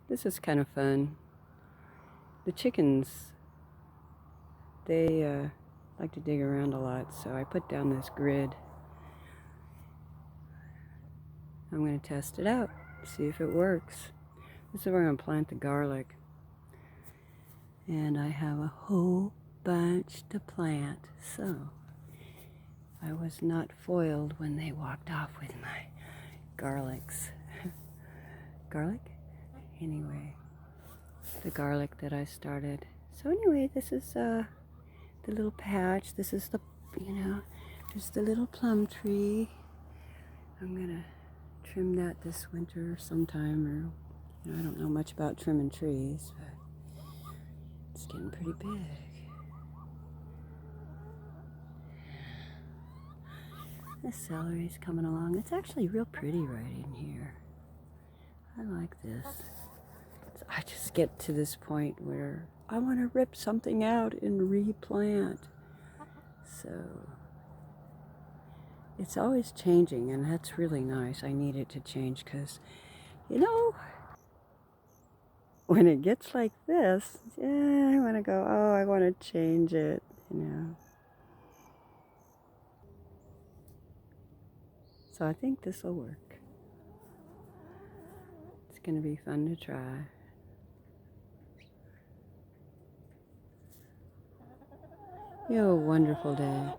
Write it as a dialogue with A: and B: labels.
A: This is kind of fun. The chickens, they like to dig around a lot, so I put down this grid. I'm going to test it out, see if it works. This is where I'm going to plant the garlic. And I have a whole bunch to plant, so I was not foiled when they walked off with my garlics. Garlic? Anyway, the garlic that I started. So anyway, this is the little patch. This is the, there's the little plum tree. I'm gonna trim that this winter sometime, or I don't know much about trimming trees, but it's getting pretty big. The celery's coming along. It's actually real pretty right in here. I like this. So I just get to this point where I want to rip something out and replant. So it's always changing, and that's really nice. I need it to change because, when it gets like this, I want to go, oh, I want to change it. So I think this will work. It's going to be fun to try. You have a wonderful day.